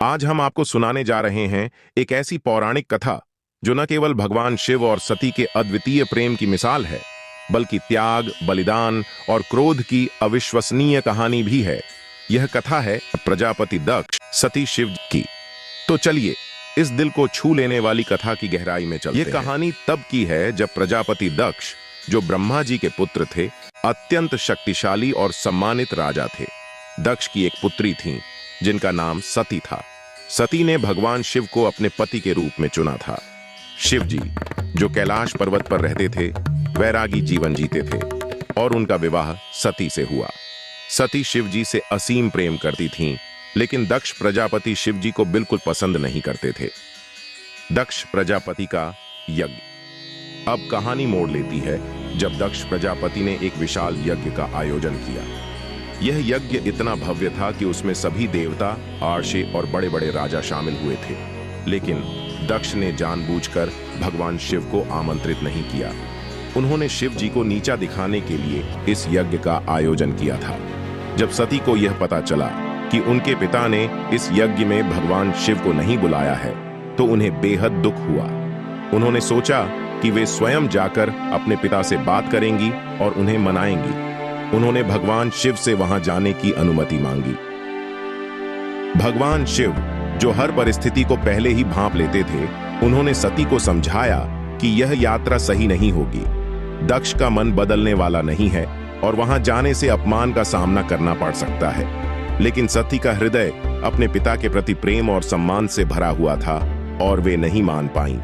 आज हम आपको सुनाने जा रहे हैं एक ऐसी पौराणिक कथा जो न केवल भगवान शिव और सती के अद्वितीय प्रेम की मिसाल है, बल्कि त्याग, बलिदान और क्रोध की अविश्वसनीय कहानी भी है। यह कथा है प्रजापति दक्ष सती शिव की। तो चलिए इस दिल को छू लेने वाली कथा की गहराई में चलते हैं। यह कहानी तब की है जब प्रजापति दक्ष, जो ब्रह्मा जी के पुत्र थे, अत्यंत शक्तिशाली और सम्मानित राजा थे। दक्ष की एक पुत्री थी जिनका नाम सती था। सती ने भगवान शिव को अपने पति के रूप में चुना था। शिव जी, जो कैलाश पर्वत पर रहते थे, वैरागी जीवन जीते थे और उनका विवाह सती से हुआ। सती शिव जी से असीम प्रेम करती थीं, लेकिन दक्ष प्रजापति शिव जी को बिल्कुल पसंद नहीं करते थे। दक्ष प्रजापति का यज्ञ। अब कहानी मोड़ लेती है जब दक्ष प्रजापति ने एक विशाल यज्ञ का आयोजन किया। यह यज्ञ इतना भव्य था कि उसमें सभी देवता, आर्षे और बड़े बड़े राजा शामिल हुए थे। लेकिन दक्ष ने जानबूझकर भगवान शिव को आमंत्रित नहीं किया। उन्होंने शिव जी को नीचा दिखाने के लिए इस यज्ञ का आयोजन किया था। जब सती को यह पता चला कि उनके पिता ने इस यज्ञ में भगवान शिव को नहीं बुलाया है, तो उन्हें बेहद दुख हुआ। उन्होंने सोचा कि वे स्वयं जाकर अपने पिता से बात करेंगी और उन्हें मनाएंगी। उन्होंने भगवान शिव से वहां जाने की अनुमति मांगी। भगवान शिव, जो हर परिस्थिति को पहले ही भांप लेते थे, उन्होंने सती को समझाया कि यह यात्रा सही नहीं होगी। दक्ष का मन बदलने वाला नहीं है और वहां जाने से अपमान का सामना करना पड़ सकता है। लेकिन सती का हृदय अपने पिता के प्रति प्रेम और सम्मान से भरा हुआ था और वे नहीं मान पाईं।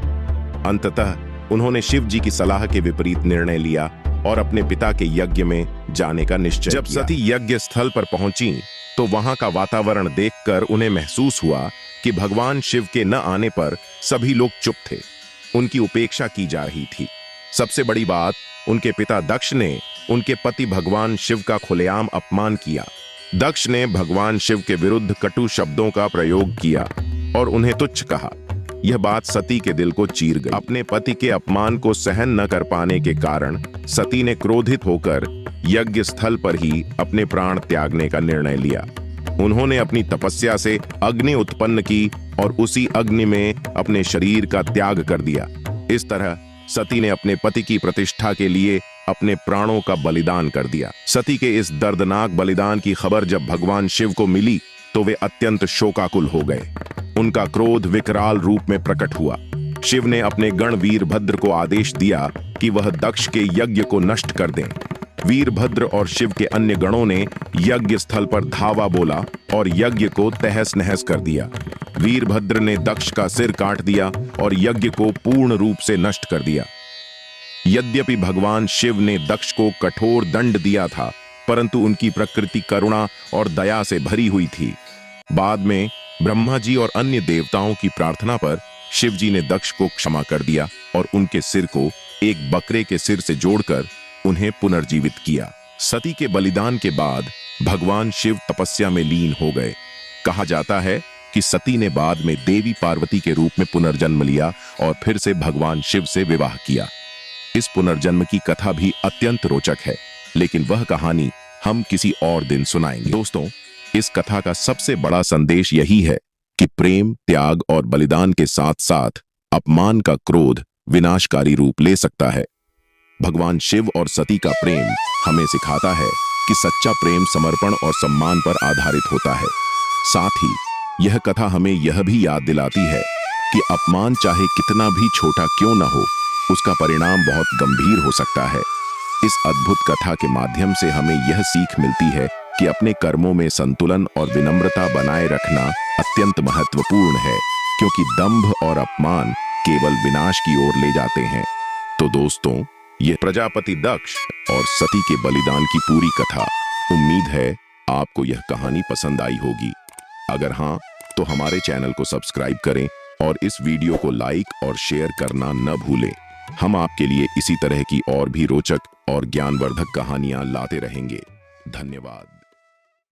अंततः उन्होंने शिव जी की सलाह के विपरीत निर्णय लिया और अपने पिता के यज्ञ में जाने का निश्चय किया। जब सती यज्ञ स्थल पर पहुंची तो वहां का वातावरण देखकर उन्हें महसूस हुआ कि भगवान शिव के न आने पर सभी लोग चुप थे। उनकी उपेक्षा की जा रही थी। सबसे बड़ी बात, उनके पिता दक्ष ने उनके पति भगवान शिव का खुलेआम अपमान किया। दक्ष ने भगवान शिव के विरुद्ध कटु शब्दों का प्रयोग किया और उन्हें तुच्छ कहा। यह बात सती के दिल को चीर गई। अपने पति के अपमान को सहन न कर पाने के कारण सती ने क्रोधित होकर यज्ञ स्थल पर ही अपने प्राण त्यागने का निर्णय लिया। उन्होंने अपनी तपस्या से अग्नि उत्पन्न की और उसी अग्नि में अपने शरीर का त्याग कर दिया। इस तरह सती ने अपने पति की प्रतिष्ठा के लिए अपने प्राणों का बलिदान कर दिया। सती के इस दर्दनाक बलिदान की खबर जब भगवान शिव को मिली तो वे अत्यंत शोकाकुल हो गए। उनका क्रोध विकराल रूप में प्रकट हुआ। शिव ने अपने गण वीरभद्र को आदेश दिया कि वह दक्ष के यज्ञ को नष्ट कर दें। वीरभद्र और शिव के अन्य गणों ने यज्ञ स्थल पर धावा बोला और यज्ञ को तहस नहस कर दिया। वीरभद्र ने दक्ष का सिर काट दिया और यज्ञ को पूर्ण रूप से नष्ट कर दिया। यद्यपि भगवान शिव ने दक्ष को कठोर दंड दिया था, परंतु उनकी प्रकृति करुणा और दया से भरी हुई थी। बाद में ब्रह्मा जी और अन्य देवताओं की प्रार्थना पर शिव जी ने दक्ष को क्षमा कर दिया और उनके सिर को एक बकरे के सिर से जोड़कर उन्हें पुनर्जीवित किया। सती के बलिदान के बाद भगवान शिव तपस्या में लीन हो गए। कहा जाता है कि सती ने बाद में देवी पार्वती के रूप में पुनर्जन्म लिया और फिर से भगवान शिव से विवाह किया। इस पुनर्जन्म की कथा भी अत्यंत रोचक है, लेकिन वह कहानी हम किसी और दिन सुनाएंगे। दोस्तों, इस कथा का सबसे बड़ा संदेश यही है कि प्रेम, त्याग और बलिदान के साथ साथ अपमान का क्रोध विनाशकारी रूप ले सकता है। भगवान शिव और सती का प्रेम हमें सिखाता है कि सच्चा प्रेम समर्पण और सम्मान पर आधारित होता है। साथ ही यह कथा हमें यह भी याद दिलाती है कि अपमान चाहे कितना भी छोटा क्यों न हो, उसका परिणाम बहुत गंभीर हो सकता है। इस अद्भुत कथा के माध्यम से हमें यह सीख मिलती है कि अपने कर्मों में संतुलन और विनम्रता बनाए रखना अत्यंत महत्वपूर्ण है, क्योंकि दंभ और अपमान केवल विनाश की ओर ले जाते हैं। तो दोस्तों, यह प्रजापति दक्ष और सती के बलिदान की पूरी कथा। उम्मीद है आपको यह कहानी पसंद आई होगी। अगर हाँ, तो हमारे चैनल को सब्सक्राइब करें और इस वीडियो को लाइक और शेयर करना न भूलें। हम आपके लिए इसी तरह की और भी रोचक और ज्ञानवर्धक कहानियां लाते रहेंगे। धन्यवाद।